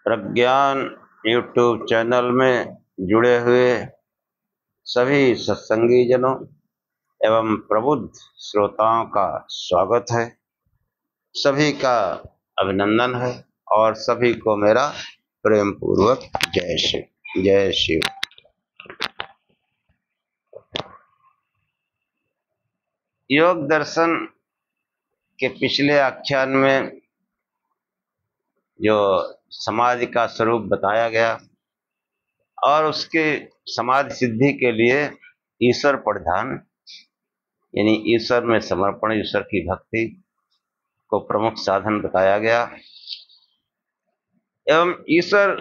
प्रज्ञान YouTube channel में जुड़े हुए सभी सत्संगी जनों एवं प्रबुद्ध श्रोताओं का स्वागत है। सभी का अभिनंदन है और सभी को मेरा प्रेम पूर्वक जय शिव जय शिव। योग दर्शन के पिछले आख्यान में जो समाधि का स्वरूप बताया गया और उसके समाधि सिद्धि के लिए ईश्वर प्रधान यानी ईश्वर में समर्पण, ईश्वर की भक्ति को प्रमुख साधन बताया गया एवं ईश्वर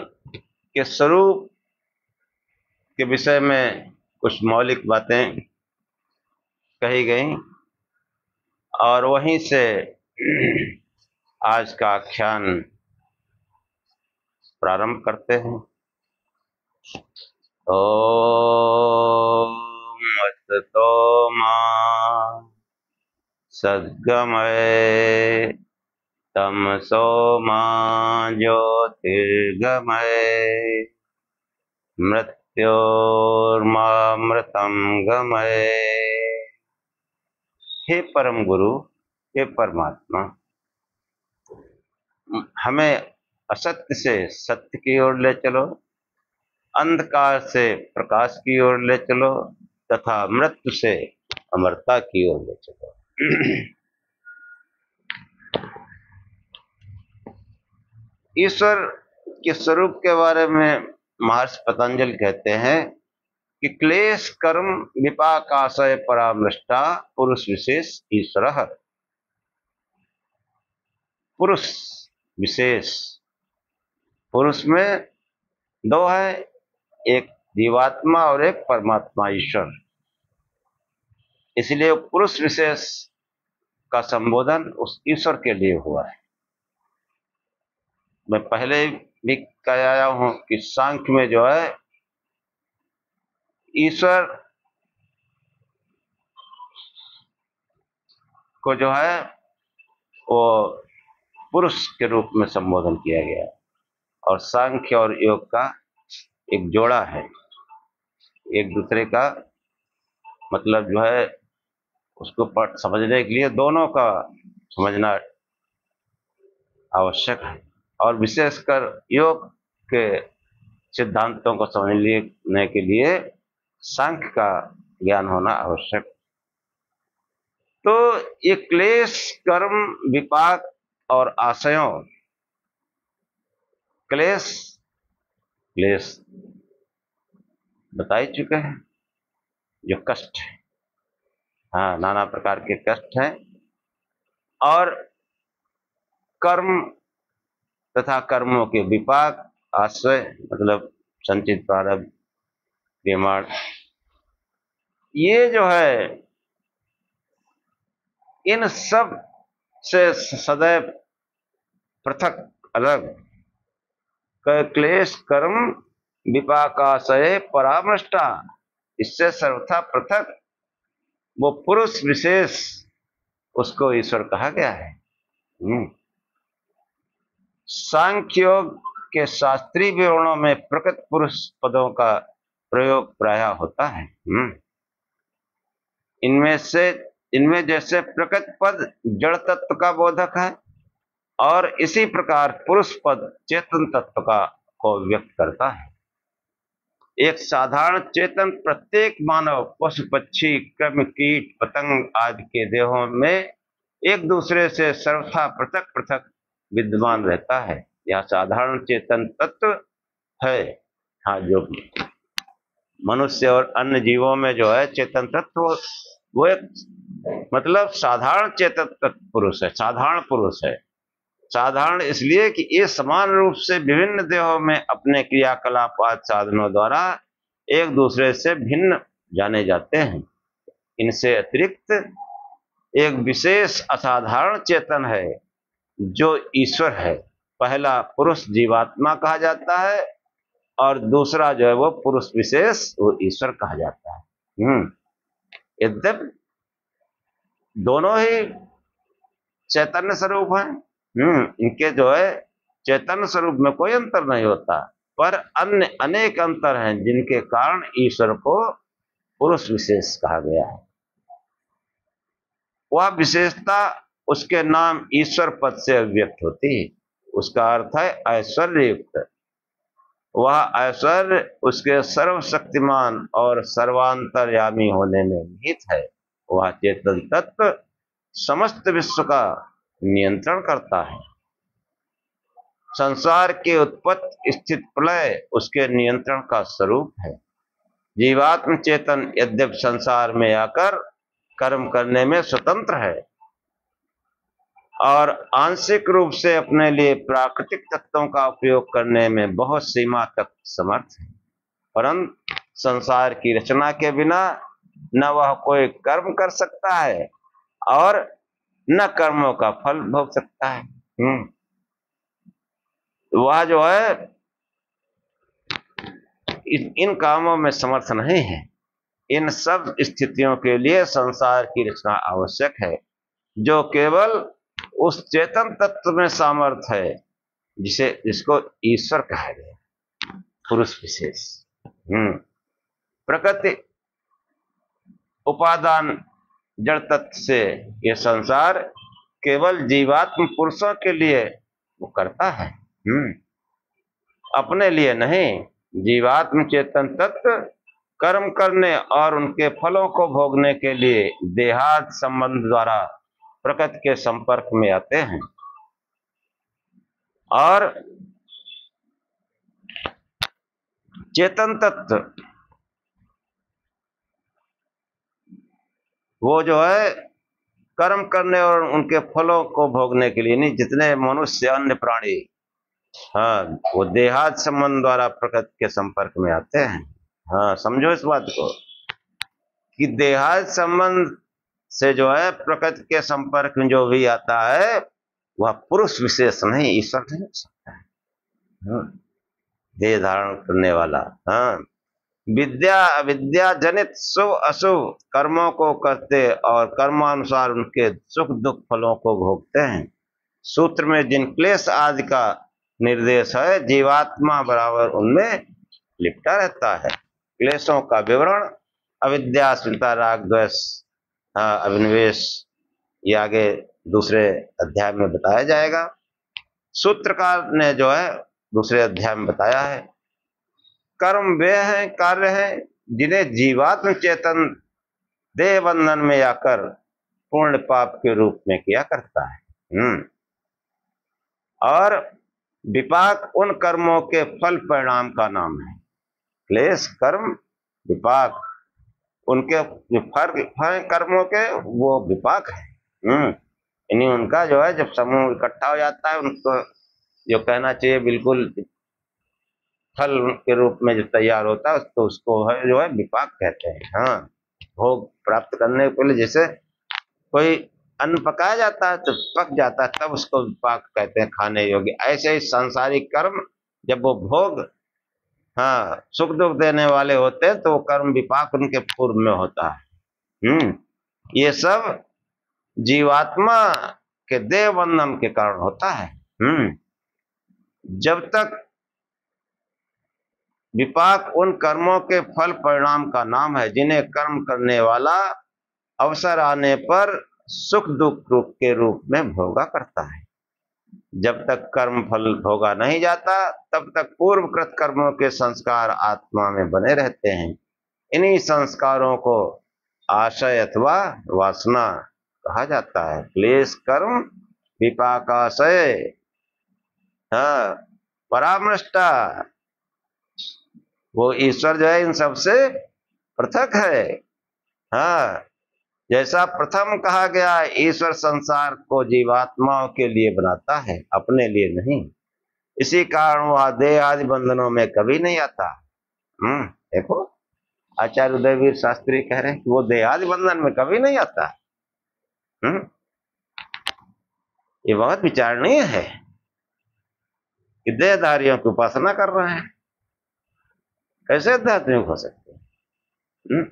के स्वरूप के विषय में कुछ मौलिक बातें कही गई और वहीं से आज का आख्यान प्रारंभ करते हैं। ओम असतो मा सद्गमय तमसो मा ज्योतिर्गमय मृत्योर्मामृतं गमय। हे परम गुरु, हे परमात्मा, हमें असत्य से सत्य की ओर ले चलो, अंधकार से प्रकाश की ओर ले चलो तथा मृत्यु से अमरता की ओर ले चलो। ईश्वर के स्वरूप के बारे में महर्षि पतंजलि कहते हैं कि क्लेश कर्म विपाकाशय परामृष्टा पुरुष विशेष ईश्वरः। पुरुष विशेष, पुरुष में दो है, एक जीवात्मा और एक परमात्मा ईश्वर। इसलिए पुरुष विशेष का संबोधन उस ईश्वर के लिए हुआ है। मैं पहले भी कह आया हूं कि सांख्य में जो है ईश्वर को जो है वो पुरुष के रूप में संबोधन किया गया और सांख्य और योग का एक जोड़ा है, एक दूसरे का मतलब जो है उसको समझने के लिए दोनों का समझना आवश्यक है और विशेषकर योग के सिद्धांतों को समझने के लिए सांख्य का ज्ञान होना आवश्यक। तो ये क्लेश कर्म विपाक और आशयों, क्लेश बता ही चुके हैं, जो कष्ट है, हाँ, नाना प्रकार के कष्ट हैं, और कर्म तथा कर्मों के विपाक, आश्रय मतलब संचित प्रारब्ध, निर्माण, ये जो है इन सब से सदैव पृथक अलग क्लेश कर्म विपाकाशय परामृष्टा, इससे सर्वथा पृथक वो पुरुष विशेष, उसको ईश्वर कहा गया है। सांख्य योग के शास्त्रीय विवरणों में प्रकृत पुरुष पदों का प्रयोग प्रायः होता है। इनमें जैसे प्रकृत पद जड़ तत्व का बोधक है और इसी प्रकार पुरुष पद चेतन तत्व को व्यक्त करता है। एक साधारण चेतन प्रत्येक मानव, पशु पक्षी, कृमि, कीट, पतंग आदि के देहों में एक दूसरे से सर्वथा पृथक पृथक विद्यमान रहता है। यह साधारण चेतन तत्व है। हाँ, जो मनुष्य और अन्य जीवों में जो है चेतन तत्व वो एक मतलब साधारण चेतन तत्व पुरुष है, साधारण पुरुष है। साधारण इसलिए कि ये समान रूप से विभिन्न देहों में अपने क्रियाकलाप आदि साधनों द्वारा एक दूसरे से भिन्न जाने जाते हैं। इनसे अतिरिक्त एक विशेष असाधारण चेतन है जो ईश्वर है। पहला पुरुष जीवात्मा कहा जाता है और दूसरा जो है वो पुरुष विशेष, वो ईश्वर कहा जाता है। यद्यपि दोनों ही चैतन्य स्वरूप हैं, इनके जो है चेतन स्वरूप में कोई अंतर नहीं होता, पर अन्य अनेक अंतर हैं जिनके कारण ईश्वर को पुरुष विशेष कहा गया है। वह विशेषता उसके नाम ईश्वर पद से अभिव्यक्त होती है। उसका अर्थ है ऐश्वर्य युक्त। वह ऐश्वर्य उसके सर्वशक्तिमान और सर्वांतर्यामी होने में निहित है। वह चेतन तत्व समस्त विश्व का नियंत्रण करता है। संसार के उत्पत्ति स्थिति प्रलय उसके नियंत्रण का स्वरूप है। जीवात्म चेतन यद्यपि संसार में आकर कर्म करने में स्वतंत्र है और आंशिक रूप से अपने लिए प्राकृतिक तत्वों का उपयोग करने में बहुत सीमा तक समर्थ है, परंतु संसार की रचना के बिना न वह कोई कर्म कर सकता है और न कर्मों का फल भोग सकता है। वह जो है इन कामों में समर्थ नहीं है। इन सब स्थितियों के लिए संसार की रचना आवश्यक है, जो केवल उस चेतन तत्व में सामर्थ्य है जिसको ईश्वर कहा गया, पुरुष विशेष। प्रकृति उपादान जड़ तत्व से यह संसार केवल जीवात्म पुरुषों के लिए वो करता है, अपने लिए नहीं। जीवात्म चेतन तत्व कर्म करने और उनके फलों को भोगने के लिए देहात संबंध द्वारा प्रकृति के संपर्क में आते हैं और चेतन तत्व वो जो है कर्म करने और उनके फलों को भोगने के लिए नहीं। जितने मनुष्य अन्य प्राणी वो देहात संबंध द्वारा प्रकृति के संपर्क में आते हैं। समझो इस बात को कि देहात संबंध से जो है प्रकृति के संपर्क में जो भी आता है वह पुरुष विशेष नहीं, ईश्वर नहीं हो सकता है। देह धारण करने वाला विद्या अविद्या जनित शुभ अशुभ कर्मों को करते और कर्मानुसार उनके सुख दुख फलों को भोगते हैं। सूत्र में जिन क्लेश आदि का निर्देश है, जीवात्मा बराबर उनमें लिपटा रहता है। क्लेशों का विवरण अविद्या, अस्मिता, राग, द्वेष, अभिनिवेश ये आगे दूसरे अध्याय में बताया जाएगा। सूत्रकार ने जो है दूसरे अध्याय में बताया है, कर्म वे हैं, कार्य हैं जिन्हें जीवात्म चेतन देह बंधन में आकर पूर्ण पाप के रूप में किया करता है। और विपाक उन कर्मों के फल परिणाम का नाम है। क्लेश, कर्म, विपाक उनके फल कर्मों के वो विपाक है। यानी उनका जो है जब समूह इकट्ठा हो जाता है उनको जो कहना चाहिए बिल्कुल फल के रूप में जो तैयार होता है तो उसको है जो है विपाक कहते हैं। भोग प्राप्त करने के पहले जैसे कोई अन्न पकाया जाता है तो पक जाता है तब उसको विपाक कहते हैं, खाने योग्य। ऐसे ही सांसारिक कर्म जब वो भोग सुख दुख देने वाले होते हैं तो वो कर्म विपाक उनके पूर्व में होता है। ये सब जीवात्मा के देह बंधन के कारण होता है। जब तक विपाक उन कर्मों के फल परिणाम का नाम है जिन्हें कर्म करने वाला अवसर आने पर सुख दुख के रूप में भोगा करता है। जब तक कर्म फल भोगा नहीं जाता तब तक पूर्वकृत कर्मों के संस्कार आत्मा में बने रहते हैं। इन्हीं संस्कारों को आशय अथवा वासना कहा जाता है। क्लेश, कर्म, विपाकाशय, परामृष्टा वो ईश्वर जो है इन सबसे पृथक है। जैसा प्रथम कहा गया, ईश्वर संसार को जीवात्माओं के लिए बनाता है, अपने लिए नहीं। इसी कारण वह देह आदि बंधनों में कभी नहीं आता। देखो आचार्य उदयवीर शास्त्री कह रहे हैं कि वो देह आदि बंधन में कभी नहीं आता। ये बहुत विचारणीय है कि देहधारियों की उपासना कर रहे हैं, कैसे आध्यात्मिक हो सकते हैं।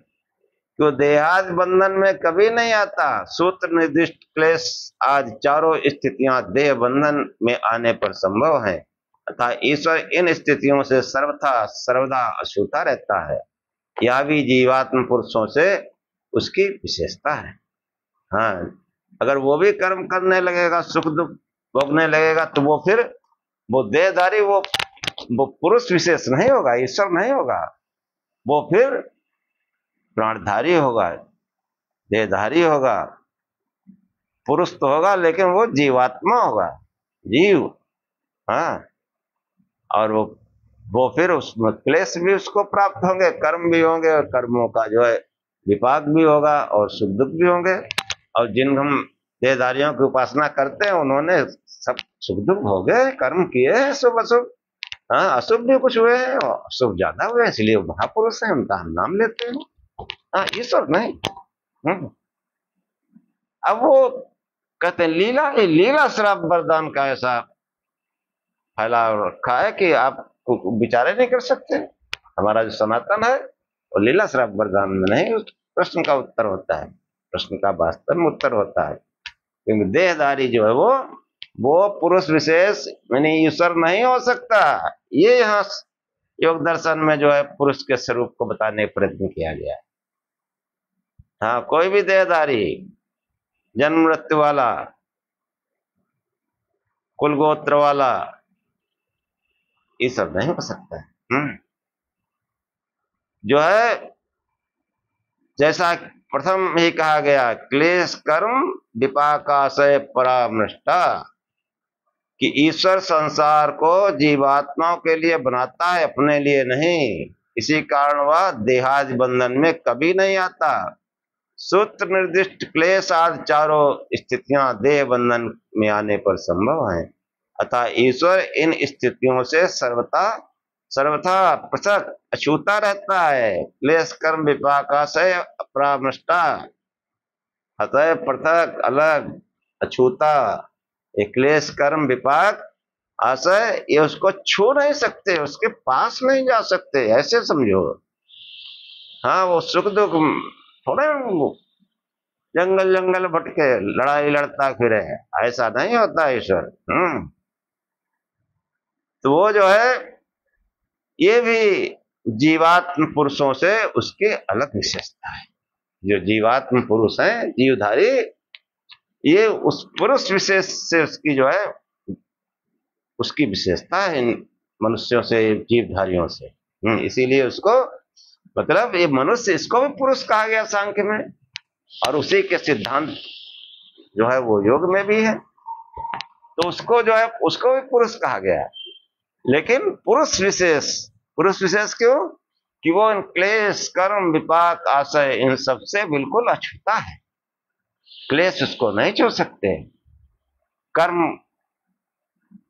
तो देहाद बंधन में कभी नहीं आता। सूत्र निर्दिष्ट क्लेश आज चारों स्थितियां देह बंधन में आने पर संभव है, अतः ईश्वर इन स्थितियों से सर्वथा सर्वदा अछूता रहता है। यह भी जीवात्म पुरुषों से उसकी विशेषता है। हाँ, अगर वो भी कर्म करने लगेगा, सुख दुख भोगने लगेगा, तो वो फिर वो देहधारी, वो पुरुष विशेष नहीं होगा, ईश्वर नहीं होगा, वो फिर प्राणधारी होगा, देहधारी होगा। पुरुष तो होगा लेकिन वो जीवात्मा होगा, जीव। हाँ, और वो फिर उसमें क्लेश भी उसको प्राप्त होंगे, कर्म भी होंगे, और कर्मों का जो है विपाक भी होगा, और सुख दुख भी होंगे। और जिन हम देहधारियों की उपासना करते हैं, उन्होंने सब सुख दुख भोगे, कर्म किए हैं, शुभ अशुभ। हाँ, अशुभ भी कुछ हुए हैं और अशुभ ज्यादा हुए, इसलिए वो महापुरुष है, उनका हम नाम लेते हैं। हाँ, ईश्वर नहीं। अब वो कहते हैं लीला श्राप वरदान का ऐसा फैला रखा है कि आप विचारे नहीं कर सकते। हमारा जो सनातन है वो लीला श्राप वरदान में नहीं प्रश्न का उत्तर होता है, प्रश्न का वास्तव में उत्तर होता है। क्योंकि देहधारी जो है वो पुरुष विशेष यानी ईश्वर नहीं हो सकता। ये यहाँ योग दर्शन में जो है पुरुष के स्वरूप को बताने का प्रयत्न किया गया है। हाँ, कोई भी देहधारी, जन्म मृत्यु वाला, कुल गोत्र वाला, ये सब नहीं हो सकता है। जो है जैसा प्रथम ही कहा गया, क्लेश कर्म विपाकाशय परामृष्टा, कि ईश्वर संसार को जीवात्माओं के लिए बनाता है, अपने लिए नहीं। इसी कारण वह देहादि बंधन में कभी नहीं आता। सूत्र निर्दिष्ट क्लेश आदि चारों स्थितियां देह बंधन में आने पर संभव हैं, अतः ईश्वर इन स्थितियों से सर्वथा पृथक अछूता रहता है। क्लेश कर्म विपाकाशय अपरामृष्टा, अतः पृथक, अलग, अछूता। क्लेश कर्म विपाक आशय, ये उसको छू नहीं सकते, उसके पास नहीं जा सकते, ऐसे समझो। हाँ, वो सुख दुख थोड़े जंगल जंगल भटके लड़ाई लड़ता फिरे, ऐसा नहीं होता ईश्वर। तो वो जो है ये भी जीवात्म पुरुषों से उसके अलग विशेषता है। जो जीवात्म पुरुष है, जीवधारी, ये उस पुरुष विशेष से उसकी जो है उसकी विशेषता है इन मनुष्यों से, जीवधारियों से। इसीलिए उसको मतलब ये मनुष्य, इसको भी पुरुष कहा गया सांख्य में, और उसी के सिद्धांत जो है वो योग में भी है। तो उसको जो है उसको भी पुरुष कहा गया। लेकिन पुरुष विशेष क्यों? कि वो इन क्लेश कर्म विपाक आशय इन सबसे बिल्कुल अछूता है। क्लेश उसको नहीं छू सकते, कर्म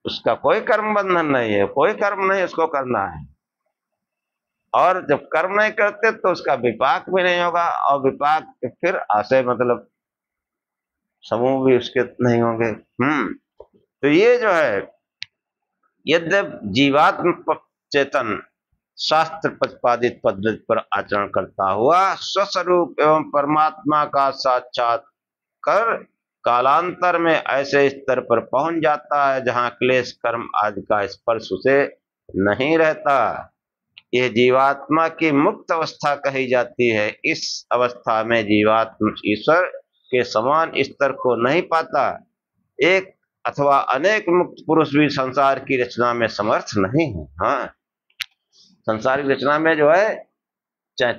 उसका कोई कर्म बंधन नहीं है, कोई कर्म नहीं उसको करना है। और जब कर्म नहीं करते तो उसका विपाक भी नहीं होगा, और विपाक फिर आशय मतलब समूह भी उसके नहीं होंगे। तो ये जो है, यद्यप जीवात्म चेतन शास्त्र प्रतिपादित पद्धति पर आचरण करता हुआ स्वस्वरूप एवं परमात्मा का साक्षात कर कालांतर में ऐसे स्तर पर पहुंच जाता है जहां क्लेश कर्म आदि का स्पर्श उसे नहीं रहता। यह जीवात्मा की मुक्त अवस्था कही जाती है। इस अवस्था में जीवात्मा ईश्वर के समान स्तर को नहीं पाता। एक अथवा अनेक मुक्त पुरुष भी संसार की रचना में समर्थ नहीं है। हाँ, संसार की रचना में जो है चाहे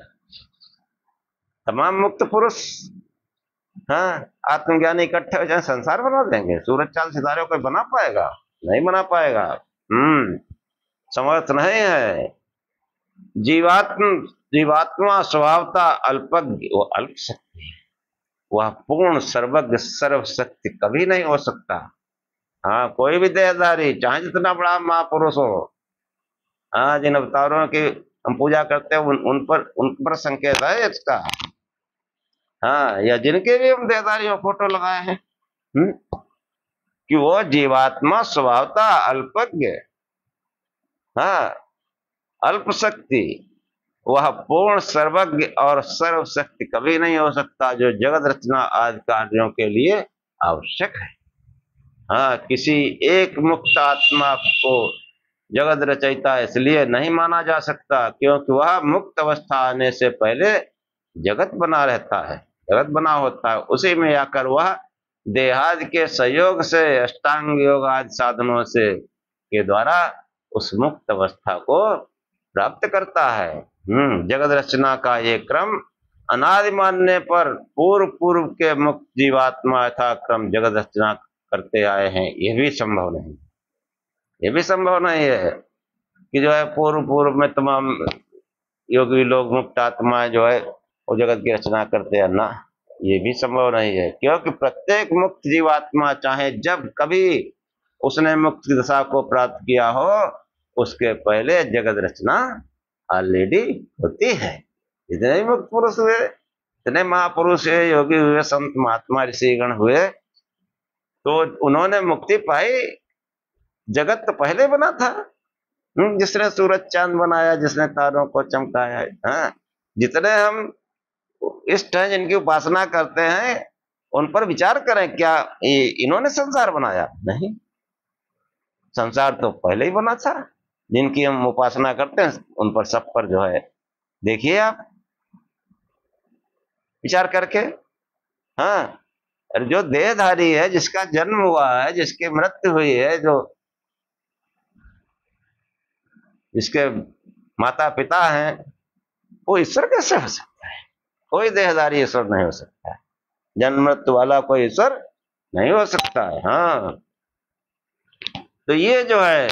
तमाम मुक्त पुरुष, हाँ, आत्मज्ञानी इकट्ठे हो जाए, संसार बना देंगे। सूरज चांद सितारे कोई बना पाएगा? नहीं बना पाएगा। समर्थ नहीं है। जीवात्मा स्वभावता अल्पज्ञ, वो अल्प शक्ति है। वह पूर्ण सर्वज्ञ सर्वशक्ति कभी नहीं हो सकता। हाँ, कोई भी देहधारी चाहे जितना बड़ा महापुरुष हो, हाँ, जिन अवतारों की हम पूजा करते हैं उन पर संकेत है इसका। हाँ, या जिनके भी हम देहधारियों फोटो लगाए हैं, कि वो जीवात्मा स्वभावता अल्पज्ञ, हाँ, अल्प शक्ति, वह पूर्ण सर्वज्ञ और सर्वशक्ति कभी नहीं हो सकता जो जगत रचना आदि कार्यों के लिए आवश्यक है। हाँ, किसी एक मुक्त आत्मा को जगत रचयिता इसलिए नहीं माना जा सकता क्योंकि वह मुक्त अवस्था आने से पहले जगत बना रहता है, जगत बना होता है। उसी में आकर वह देहादि के सहयोग से अष्टांग योग आदि साधनों से के द्वारा उस मुक्त अवस्था को प्राप्त करता है। जगत रचना का ये क्रम अनादि मानने पर पूर्व पूर्व के मुक्त जीवात्मा यथा क्रम जगत रचना करते आए हैं, ये भी संभव नहीं, ये भी संभव नहीं है कि जो है पूर्व पूर्व में तमाम योगी लोग मुक्त आत्मा जो है वो जगत की रचना करते हैं ना, ये भी संभव नहीं है क्योंकि प्रत्येक मुक्त जीवात्मा चाहे जब कभी उसने मुक्त दशा को प्राप्त किया हो उसके पहले जगत रचना ऑलरेडी होती है। जितने भी मुक्त पुरुष हुए, इतने महापुरुष हुए, योगी हुए, संत महात्मा ऋषिगण हुए, तो उन्होंने मुक्ति पाई, जगत तो पहले बना था। जिसने सूरज चांद बनाया, जिसने तारों को चमकाया, हाँ, जितने हम इष्ट हैं जिनकी उपासना करते हैं उन पर विचार करें, क्या इन्होंने संसार बनाया? नहीं, संसार तो पहले ही बना था। जिनकी हम उपासना करते हैं उन पर सब पर जो है देखिए आप विचार करके। हाँ, और जो देहधारी है, जिसका जन्म हुआ है, जिसकी मृत्यु हुई है, जो जिसके माता पिता हैं, वो ईश्वर कैसे हो सकता है? कोई देहधारी ईश्वर नहीं हो सकता है, जन्म मृत्यु वाला कोई ईश्वर नहीं हो सकता है। हाँ, तो ये जो है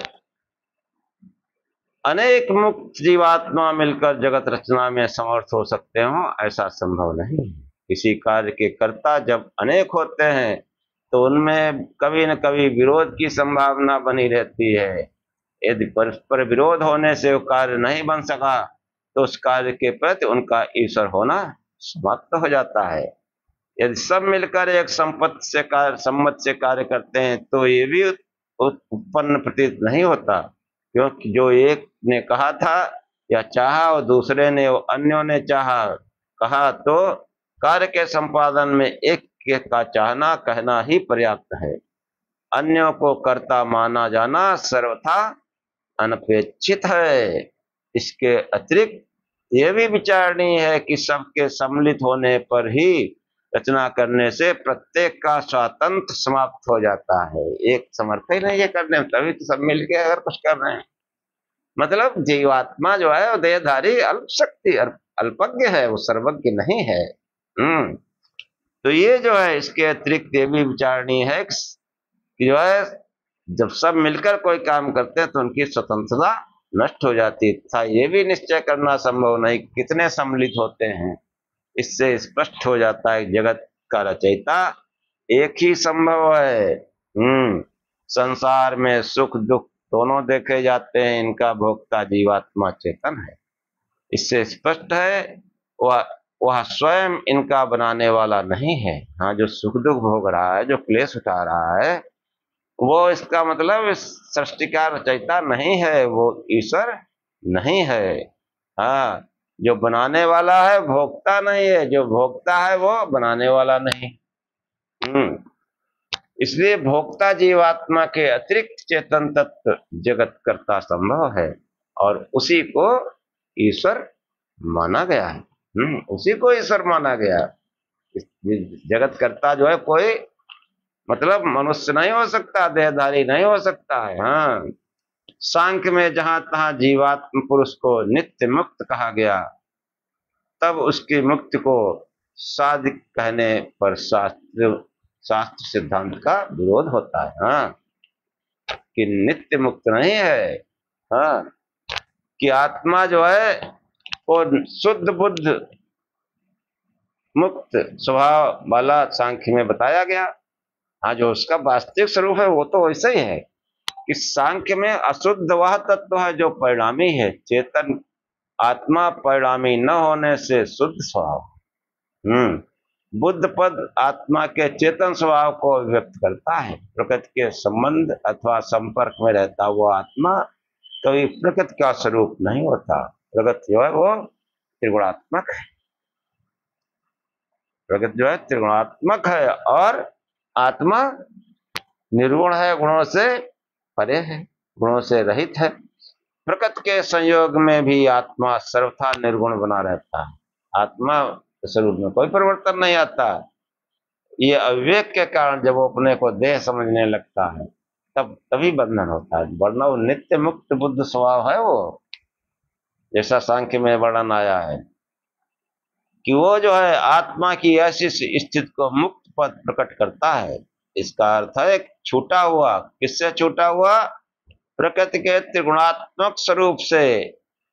अनेक मुक्त जीवात्मा मिलकर जगत रचना में समर्थ हो सकते हो, ऐसा संभव नहीं। किसी कार्य के कर्ता जब अनेक होते हैं तो उनमें कभी न कभी विरोध की संभावना बनी रहती है। यदि परस्पर विरोध होने से वो कार्य नहीं बन सका तो उस कार्य के प्रति उनका ईश्वर होना समाप्त हो जाता है। यदि सब मिलकर एक सम्मत से कार्य करते हैं तो ये भी उत्पन्न प्रतीत नहीं होता, क्योंकि जो एक ने कहा था या चाहा और दूसरे ने अन्यों ने चाहा कहा, तो कार्य के संपादन में एक का चाहना कहना ही पर्याप्त है। अन्यों को कर्ता माना जाना सर्वथा अनपेक्षित है। इसके अतिरिक्त यह भी विचारणीय है कि सबके सम्मिलित होने पर ही रचना करने से प्रत्येक का स्वातंत्र समाप्त हो जाता है। एक समर्थ ही नहीं है करने में, तभी तो सब मिलके अगर कुछ कर रहे हैं। मतलब जीवात्मा जो है वो देहधारी अल्प शक्ति अल्पज्ञ है, वो सर्वज्ञ नहीं है। तो ये जो है इसके अतिरिक्त ये भी विचारणीय है कि जो है जब सब मिलकर कोई काम करते हैं तो उनकी स्वतंत्रता नष्ट हो जाती था। ये भी निश्चय करना संभव नहीं कितने सम्मिलित होते हैं। इससे स्पष्ट हो जाता है जगत का रचयिता एक ही संभव है। संसार में सुख दुख दोनों देखे जाते हैं, इनका भोक्ता जीवात्मा चेतन है। इससे स्पष्ट है वह स्वयं इनका बनाने वाला नहीं है। हाँ, जो सुख दुख भोग रहा है, जो क्लेश उठा रहा है, वो इसका मतलब इस सृष्टि का रचयिता नहीं है, वो ईश्वर नहीं है। हाँ, जो बनाने वाला है भोक्ता नहीं है, जो भोक्ता है वो बनाने वाला नहीं। इसलिए भोक्ता जीवात्मा के अतिरिक्त चेतन तत्व जगत कर्ता संभव है और उसी को ईश्वर माना गया है। उसी को ईश्वर माना गया। जगत कर्ता जो है कोई मतलब मनुष्य नहीं हो सकता, देहधारी नहीं हो सकता है। हाँ, सांख्य में जहां तहां जीवात्म पुरुष को नित्य मुक्त कहा गया, तब उसकी मुक्ति को साधिक कहने पर शास्त्र सिद्धांत का विरोध होता है। हाँ, कि नित्य मुक्त नहीं है। हाँ, कि आत्मा जो है वो शुद्ध बुद्ध मुक्त स्वभाव वाला सांख्य में बताया गया। हाँ, जो उसका वास्तविक स्वरूप है वो तो वैसे ही है कि सांख्य में अशुद्ध वह तत्व है जो परिणामी है। चेतन आत्मा परिणामी न होने से शुद्ध स्वभाव। बुद्ध पद आत्मा के चेतन स्वभाव को व्यक्त करता है। प्रकृति के संबंध अथवा संपर्क में रहता हुआ आत्मा कभी प्रकृति का स्वरूप नहीं होता। प्रकृति जो है वो त्रिगुणात्मक है। प्रकृति जो है त्रिगुणात्मक है और आत्मा निर्गुण है, गुणों से परे है, गुणों से रहित है। प्रकृति के संयोग में भी आत्मा सर्वथा निर्गुण बना रहता है। आत्मा स्वरूप में कोई परिवर्तन नहीं आता। ये अविवेक के कारण जब वो अपने को देह समझने लगता है तब तभी बंधन होता है, वरना वो नित्य मुक्त बुद्ध स्वभाव है। वो जैसा सांख्य में वर्णन आया है कि वो जो है आत्मा की ऐसी स्थिति को मुक्त पद प्रकट करता है। इसका अर्थ है छूटा हुआ, किससे छूटा हुआ? प्रकृति के त्रिगुणात्मक स्वरूप से।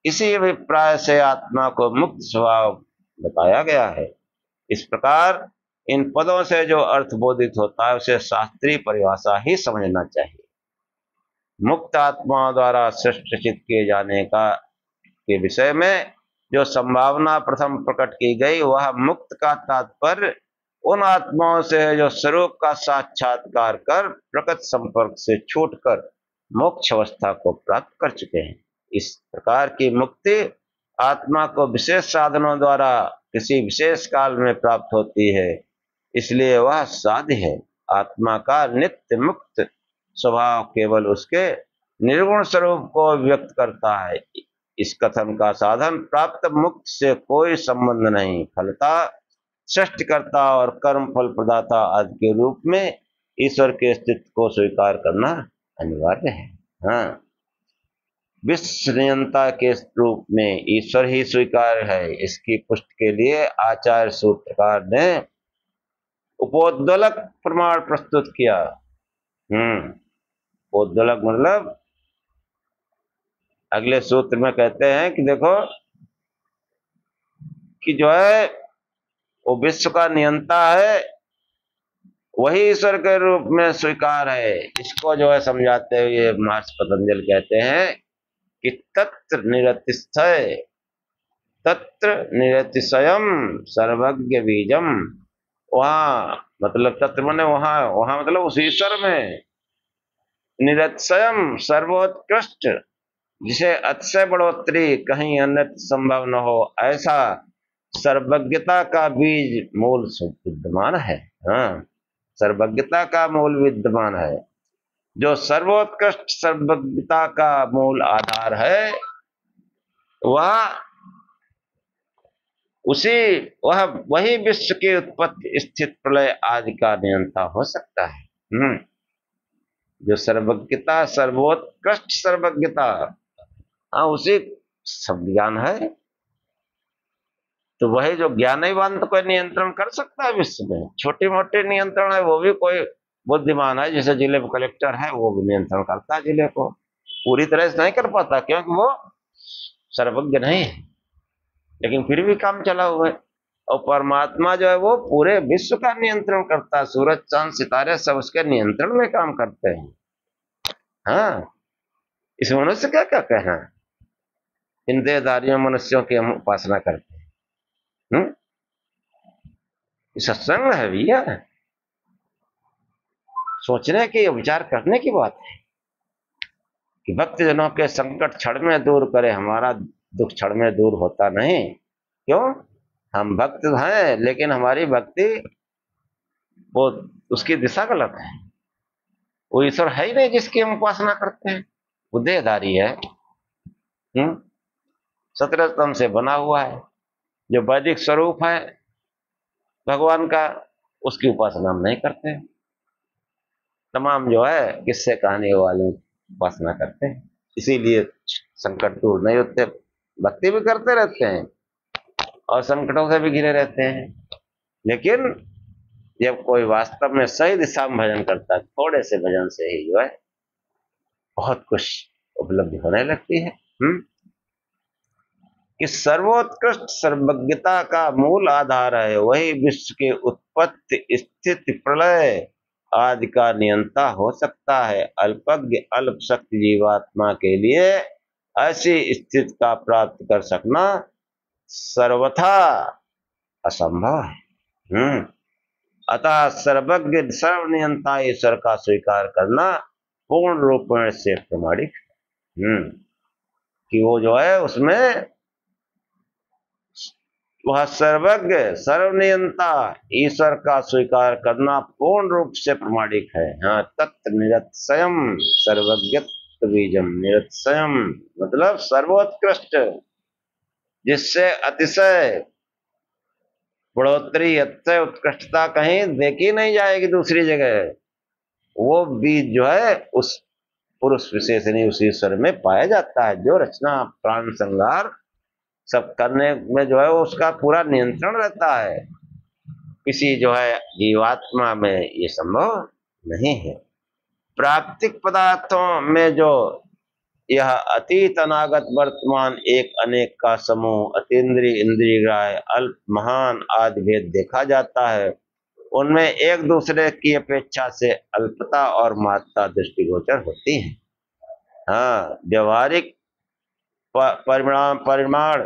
इसी अभिप्राय से आत्मा को मुक्त स्वभाव बताया गया है। इस प्रकार इन पदों से जो अर्थ बोधित होता है उसे शास्त्रीय परिभाषा ही समझना चाहिए। मुक्त आत्मा द्वारा सृष्टि किए जाने का के विषय में जो संभावना प्रथम प्रकट की गई वह मुक्त का तात्पर्य उन आत्माओं से है जो स्वरूप का साक्षात्कार कर प्रकृति संपर्क से छूटकर मोक्ष अवस्था को प्राप्त कर चुके हैं। इस प्रकार की मुक्ति आत्मा को विशेष साधनों द्वारा किसी विशेष काल में प्राप्त होती है, इसलिए वह साध्य है। आत्मा का नित्य मुक्त स्वभाव केवल उसके निर्गुण स्वरूप को व्यक्त करता है। इस कथन का साधन प्राप्त मुक्त से कोई संबंध नहीं, फलता सृष्टिकर्ता और कर्म फल प्रदाता आदि के रूप में ईश्वर के अस्तित्व को स्वीकार करना अनिवार्य है। हाँ, विश्व नियंता के रूप में ईश्वर ही स्वीकार है। इसकी पुष्टि के लिए आचार्य सूत्रकार ने उपोद्दलक प्रमाण प्रस्तुत किया। उपोद्दलक मतलब अगले सूत्र में कहते हैं कि देखो कि जो है वो विश्व का नियंता है, वही ईश्वर के रूप में स्वीकार है। इसको जो है समझाते हुए महर्षि पतंजलि कहते हैं कि तत्र निरतिशय तत्र निरतिशयम सर्वज्ञ बीजम। वहां मतलब तत्र माने वहां, वहां मतलब उस ईश्वर में, निरतिशयम सर्वोत्कृष्ट जिसे अतिशय बढ़ोतरी कहीं अन्य संभव न हो, ऐसा सर्वज्ञता का बीज मूल विद्यमान है। हाँ, सर्वज्ञता का मूल विद्यमान है। जो सर्वोत्कृष्ट सर्वज्ञता का मूल आधार है वही विश्व की उत्पत्ति स्थिति प्रलय आदि का नियंता हो सकता है। जो सर्वज्ञता, सर्वोत्कृष्ट सर्वज्ञता, हाँ उसी सब ज्ञान है। तो वही जो ज्ञानवान तो कोई नियंत्रण कर सकता है विश्व में। छोटे मोटे नियंत्रण है वो भी कोई बुद्धिमान है, जैसे जिले में कलेक्टर है वो भी नियंत्रण करता है जिले को, पूरी तरह से नहीं कर पाता क्योंकि वो सर्वज्ञ नहीं है, लेकिन फिर भी काम चला हुआ है। और परमात्मा जो है वो पूरे विश्व का नियंत्रण करता है। सूरज चांद सितारे सब उसके नियंत्रण में काम करते हैं। हाँ, इस मनुष्य क्या क्या कहना है? इन देहधारियों मनुष्यों की हम उपासना करते हैं। सत्संग है भैया, सोचने की, विचार करने की बात है कि भक्त जनों के संकट क्षण में दूर करे। हमारा दुख क्षण में दूर होता नहीं। क्यों? हम भक्त हैं लेकिन हमारी भक्ति वो उसकी दिशा गलत है। वो ईश्वर है ही नहीं जिसकी हम उपासना करते हैं, वो देहधारी है। 17 तम से बना हुआ है। जो वैदिक स्वरूप है भगवान का, उसकी उपासना हम नहीं करते। तमाम जो है किस्से कहानी वाले उपासना करते हैं, इसीलिए संकट दूर नहीं होते। भक्ति भी करते रहते हैं और संकटों से भी घिरे रहते हैं, लेकिन जब कोई वास्तव में सही दिशा में भजन करता है, थोड़े से भजन से ही जो है बहुत कुछ उपलब्धि होने लगती है। कि सर्वोत्कृष्ट सर्वज्ञता का मूल आधार है, वही विश्व के उत्पत्ति स्थिति प्रलय आदि का नियंता हो सकता है। अल्पज्ञ अल्प शक्ति जीवात्मा के लिए ऐसी स्थिति का प्राप्त कर सकना सर्वथा असंभव है। अतः सर्वज्ञ सर्वनियंता ईश्वर का स्वीकार करना पूर्ण रूप से प्रमाणिक कि वो जो है उसमें वह सर्वज्ञ सर्वनियंता ईश्वर का स्वीकार करना पूर्ण रूप से प्रमाणिक है। हाँ, तत् निरतिशयम सर्वज्ञत्व बीजम। निरतिशयम मतलब सर्वोत्कृष्ट, जिससे अतिशय बढ़ोतरी, अतिशय उत्कृष्टता कहीं देखी नहीं जाएगी दूसरी जगह। वो बीज जो है उस पुरुष विशेष नहीं, उस ईश्वर में पाया जाता है, जो रचना प्राण संहार सब करने में जो है वो उसका पूरा नियंत्रण रहता है। किसी जो है जीवात्मा में ये संभव नहीं है। प्राकृतिक पदार्थों में जो यह अतीत अनागत वर्तमान एक अनेक का समूह, अतीन्द्रिय इंद्रिय ग्राह्य अल्प महान आदि भेद देखा जाता है, उनमें एक दूसरे की अपेक्षा से अल्पता और महत्ता दृष्टिगोचर होती है। हाँ, व्यवहारिक परिमाण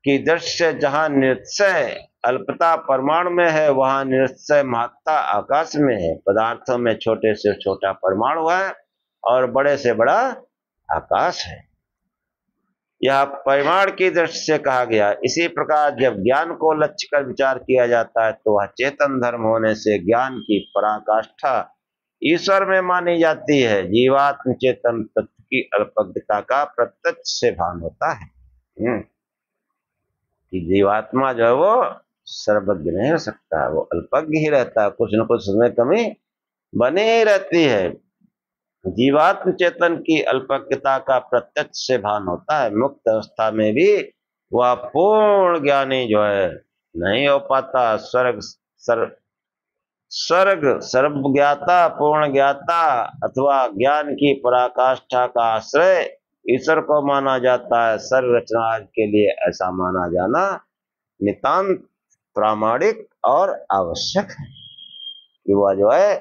की दृष्टि से जहाँ निश्चय अल्पता परमाणु में है, वहां निश्चय महत्ता आकाश में है। पदार्थों में छोटे से छोटा परमाणु है और बड़े से बड़ा आकाश है। यह परिमाण की दृष्टि से कहा गया। इसी प्रकार जब ज्ञान को लक्ष्य कर विचार किया जाता है तो वह चेतन धर्म होने से ज्ञान की पराकाष्ठा ईश्वर में मानी जाती है। जीवात्म चेतन तत्व की अल्पज्ञता का प्रत्यक्ष से भान होता है कि जीवात्मा जो है वो सर्वज्ञ नहीं हो सकता, वो अल्पज्ञ ही रहता है, कुछ न कुछ उसमें कमी बनी ही रहती है। जीवात्म चेतन की अल्पज्ञता का प्रत्यक्ष से भान होता है। मुक्त अवस्था में भी वह पूर्ण ज्ञानी जो है नहीं हो पाता। स्वर्ग सर्वज्ञाता पूर्ण ज्ञाता अथवा ज्ञान की पराकाष्ठा का आश्रय ईश्वर को माना जाता है। सर्व रचना के लिए ऐसा माना जाना नितांत प्रामाणिक और आवश्यक है कि वह जो है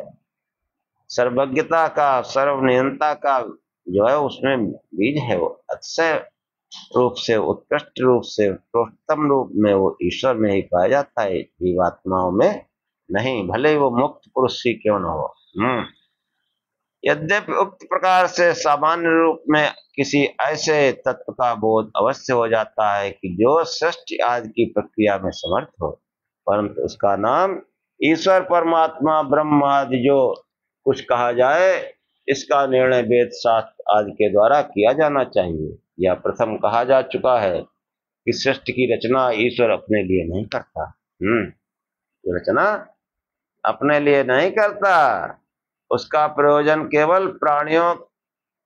सर्वज्ञता का, सर्वनियंता का जो है उसमें बीज है, वो अतिशय रूप से, उत्कृष्ट रूप से, प्रोत्तम रूप में वो ईश्वर में ही पाया जाता है, जीवात्माओं में नहीं, भले वो मुक्त पुरुष ही क्यों न हो। यद्यपि उक्त प्रकार से सामान्य रूप में किसी ऐसे तत्व का बोध अवश्य हो जाता है कि जो सृष्टि आदि की प्रक्रिया में समर्थ हो, परंतु उसका नाम ईश्वर परमात्मा ब्रह्म आदि जो कुछ कहा जाए, इसका निर्णय वेद शास्त्र आदि के द्वारा किया जाना चाहिए। यह प्रथम कहा जा चुका है कि सृष्टि की रचना ईश्वर अपने लिए नहीं करता। रचना अपने लिए नहीं करता, उसका प्रयोजन केवल प्राणियों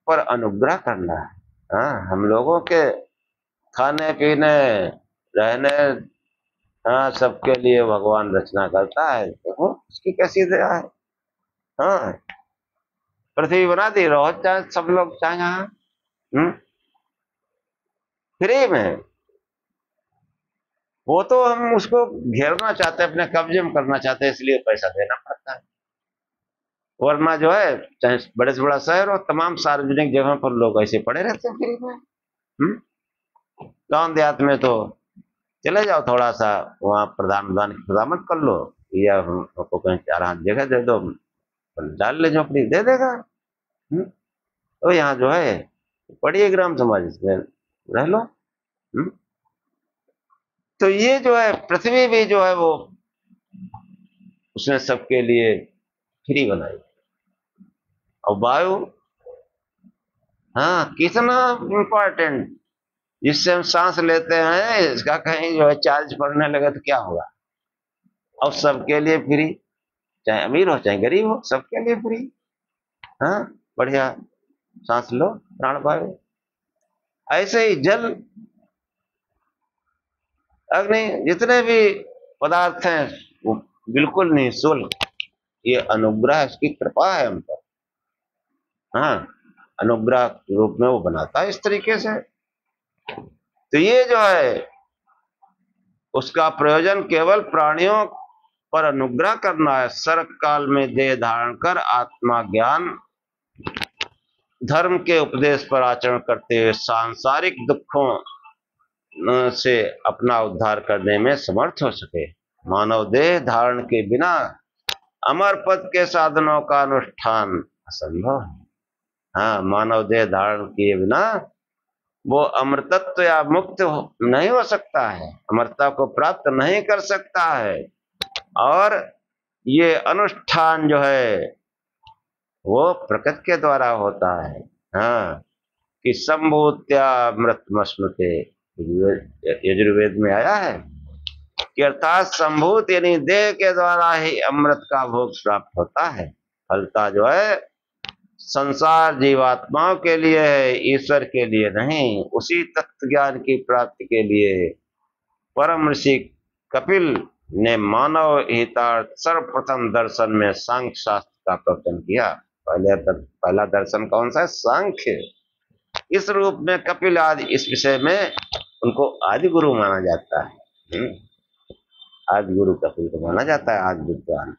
पर अनुग्रह करना है। हाँ, हम लोगों के खाने पीने रहने, हाँ, सबके लिए भगवान रचना करता है। देखो उसकी कैसी दया है। हाँ, पृथ्वी बना दी, रहो चाहे सब लोग चाहे यहाँ फ्री में। वो तो हम उसको घेरना चाहते हैं, अपने कब्जे में करना चाहते हैं, इसलिए पैसा देना पड़ता है। वरना जो है चाहे बड़े से बड़ा शहर हो, तमाम सार्वजनिक जगह पर लोग ऐसे पड़े रहते हैं फ्री में। गाँव देहात में तो चले जाओ थोड़ा सा वहाँ प्रधान की खुदामत कर लो, या हमको कहीं 4 हाथ जगह दे दो, डाल ले झोपड़ी, दे देगा। तो यहाँ जो है पढ़िए ग्राम समाज, इसमें रह लो। तो ये जो है पृथ्वी भी जो है वो उसने सबके लिए फ्री बनाई। और वायु, हाँ, कितना इंपॉर्टेंट, जिससे हम सांस लेते हैं, इसका कहीं जो है चार्ज पड़ने लगे तो क्या होगा। और सबके लिए फ्री, चाहे अमीर हो चाहे गरीब हो, सबके लिए फ्री। हाँ, बढ़िया सांस लो, प्राण वायु। ऐसे ही जल, अग्नि, जितने भी पदार्थ हैं वो बिल्कुल निःशुल्क। ये अनुग्रह, इसकी कृपा है हम पर। हाँ, अनुग्रह रूप में वो बनाता है इस तरीके से। तो ये जो है उसका प्रयोजन केवल प्राणियों पर अनुग्रह करना है। सर्व काल में देह धारण कर आत्मा ज्ञान धर्म के उपदेश पर आचरण करते हुए सांसारिक दुखों से अपना उद्धार करने में समर्थ हो सके। मानव देह धारण के बिना अमर पद के साधनों का अनुष्ठान असंभव है। हाँ, मानव देह धारण किए बिना वो अमृतत्व या मुक्त नहीं हो सकता है, अमरता को प्राप्त नहीं कर सकता है। और ये अनुष्ठान जो है वो प्रकृति के द्वारा होता है। हाँ, कि संभूत्या मृतमश्नुते, यजुर्वेद में आया है कि अर्थात संभूत यानी देह के द्वारा ही अमृत का भोग प्राप्त होता है। फलता जो है संसार जीवात्माओं के लिए है, ईश्वर के लिए नहीं। उसी तत्व ज्ञान की प्राप्ति के लिए परम ऋषि कपिल ने मानव हितार्थ सर्वप्रथम दर्शन में सांख्य शास्त्र का प्रवचन किया। पहला दर्शन कौन सा है? सांख्य। इस रूप में कपिल आदि, इस विषय में उनको आदि गुरु माना जाता है। आदि गुरु कपिल को माना जाता है, आदि विद्वान।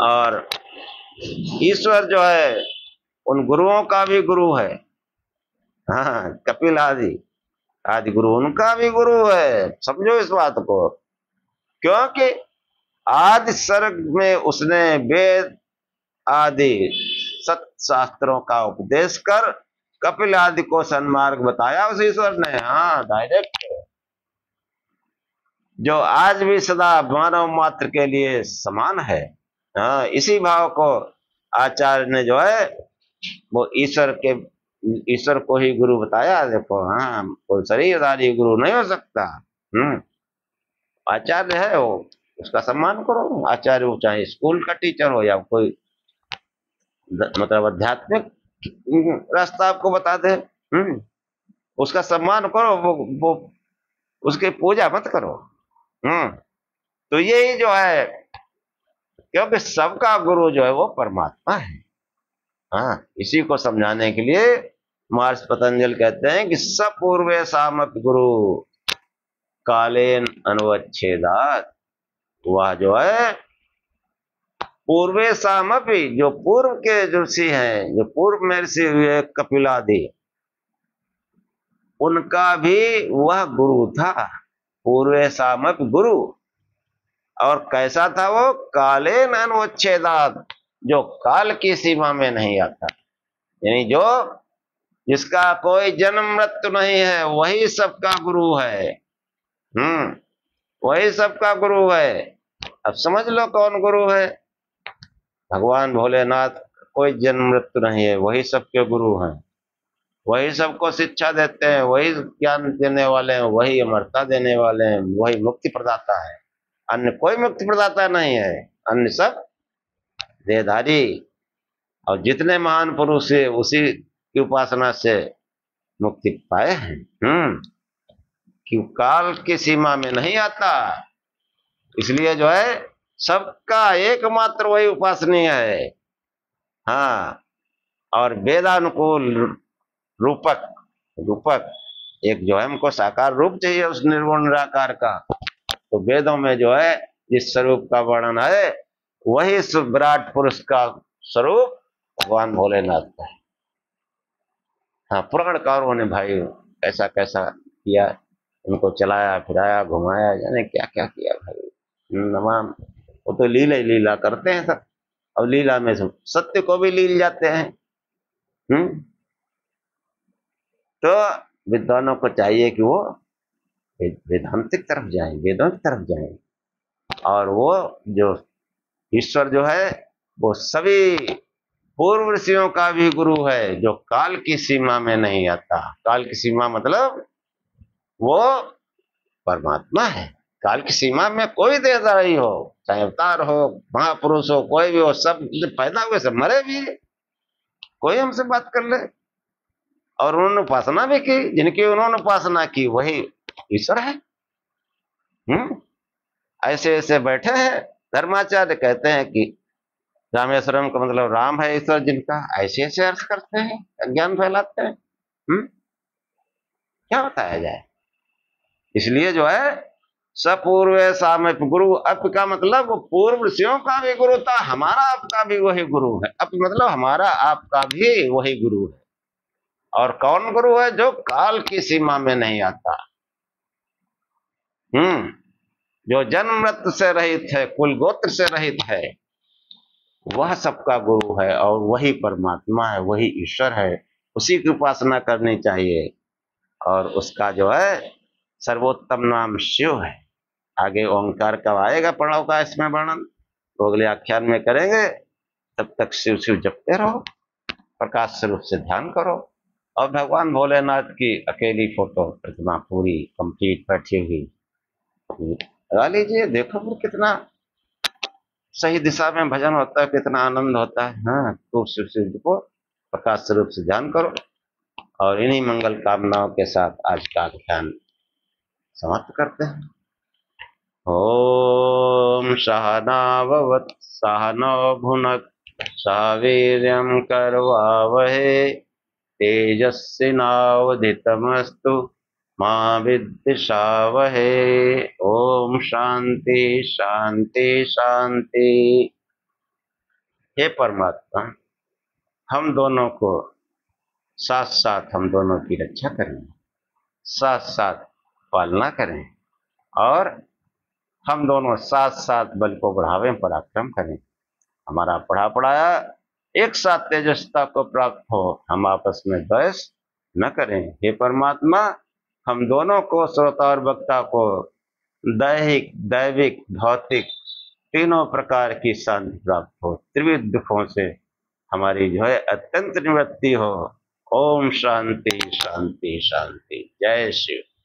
और ईश्वर जो है उन गुरुओं का भी गुरु है। हाँ, कपिल आदि आदि गुरु उनका भी गुरु है, समझो इस बात को। क्योंकि आदि सर्ग में उसने वेद आदि सत शास्त्रों का उपदेश कर कपिल आदि को सन्मार्ग बताया उस ईश्वर ने। हाँ, डायरेक्ट, जो आज भी सदा मानव मात्र के लिए समान है। हाँ, इसी भाव को आचार्य ने जो है वो ईश्वर को ही गुरु बताया। देखो, हाँ, कोई शरीरधारी गुरु नहीं हो सकता। आचार्य है वो, उसका सम्मान करो। आचार्य हो चाहे स्कूल का टीचर हो या कोई मतलब आध्यात्मिक रास्ता आपको बता दे, उसका सम्मान करो। वो उसकी पूजा मत करो। तो यही जो है, क्योंकि सबका गुरु जो है वो परमात्मा है। हाँ, इसी को समझाने के लिए महर्षि पतंजलि कहते हैं कि सपूर्वे सामप गुरु कालेन अनुच्छेदात। वह जो है पूर्वे सामपि, जो पूर्व के ऋषि हैं, जो पूर्व में ऋषि हुए कपिलादि, उनका भी वह गुरु था। पूर्वे सामप गुरु। और कैसा था वो? कालेन अनुच्छेदात, जो काल की सीमा में नहीं आता, यानी जो जिसका कोई जन्म मृत्यु नहीं है, वही सबका गुरु है। वही सबका गुरु है। अब समझ लो कौन गुरु है? भगवान भोलेनाथ। कोई जन्म मृत्यु नहीं है, वही सबके गुरु हैं। वही सबको शिक्षा देते हैं, वही ज्ञान देने वाले हैं, वही अमरता देने वाले हैं, वही मुक्ति प्रदाता है। अन्य कोई मुक्ति प्रदाता नहीं है, अन्य सब देहधारी। और जितने महान पुरुष है उसी की उपासना से मुक्ति पाए हैं। कि काल की सीमा में नहीं आता, इसलिए जो है सबका एकमात्र वही उपासनीय है। हाँ, और वेदानुकूल रूपक एक जो है, हमको साकार रूप चाहिए उस निर्गुण निराकार का। तो वेदों में जो है जिस स्वरूप का वर्णन है, वही विराट पुरुष का स्वरूप भगवान भोलेनाथ का है। हाँ, पुराणकारों ने भाई ऐसा कैसा किया, उनको चलाया फिराया घुमाया, जाने क्या क्या किया भाई। नमाम, वो तो लीला ही लीला करते हैं सब। और लीला में सब सत्य को भी लील जाते हैं। तो विद्वानों को चाहिए कि वो वेदांतिक तरफ जाएं, वेदों की तरफ जाएं। और वो जो ईश्वर जो है वो सभी पूर्व ऋषियों का भी गुरु है, जो काल की सीमा में नहीं आता। काल की सीमा मतलब वो परमात्मा है। काल की सीमा में कोई देहधारी हो, चाहे अवतार हो, महापुरुष हो, कोई भी हो, सब पैदा हुए सब मरे भी। कोई हमसे बात कर ले। और उन्होंने उपासना भी की, जिनकी उन्होंने उपासना की वही ईश्वर है। ऐसे ऐसे बैठे हैं। धर्माचार्य कहते हैं कि रामेश्वरम का मतलब राम है ईश्वर जिनका, ऐसे ऐसे अर्थ करते हैं, अज्ञान फैलाते हैं। क्या बताया जाए? इसलिए जो है सपूर्व सामप गुरु। अप का मतलब वो पूर्व ऋषियों का भी गुरु था, हमारा आपका भी वही गुरु है। अप मतलब हमारा आपका भी वही गुरु है। और कौन गुरु है? जो काल की सीमा में नहीं आता। जो जन्म मृत्यु से रहित है, कुल गोत्र से रहित है, वह सबका गुरु है। और वही परमात्मा है, वही ईश्वर है, उसी की उपासना करनी चाहिए। और उसका जो है सर्वोत्तम नाम शिव है। आगे ओंकार कब आएगा प्रणव का इसमें वर्णन तो अगले आख्यान में करेंगे। तब तक शिव शिव जपते रहो, प्रकाश स्वरूप से ध्यान करो और भगवान भोलेनाथ की अकेली फोटो प्रतिमा पूरी कंप्लीट बैठी हुई लगा लीजिए। देखो फिर कितना सही दिशा में भजन होता है, कितना आनंद होता है। हाँ, खूब शिव शिव को प्रकाश स्वरूप से ध्यान करो। और इन्हीं मंगल कामनाओं के साथ आज का ध्यान समाप्त करते हैं। ओम सहनाववतु सहनौ भुनक्तु सह वीर्यं करवावहै तेजस्विनावधीतमस्तु मा विद्विषावहै। ओम शांति शांति शांति। हे परमात्मा, हम दोनों को साथ साथ हम दोनों की रक्षा करें, साथ साथ पालना करें और हम दोनों साथ साथ बल को बढ़ावें, पराक्रम करें। हमारा पढ़ा पढ़ाया एक साथ तेजस्ता को प्राप्त हो, हम आपस में द्वेष न करें। हे परमात्मा, हम दोनों को, श्रोता और वक्ता को, दैहिक दैविक भौतिक तीनों प्रकार की शांति प्राप्त हो, त्रिविध दुखों से हमारी जो है अत्यंत निवृत्ति हो। ओम शांति शांति शांति। जय शिव।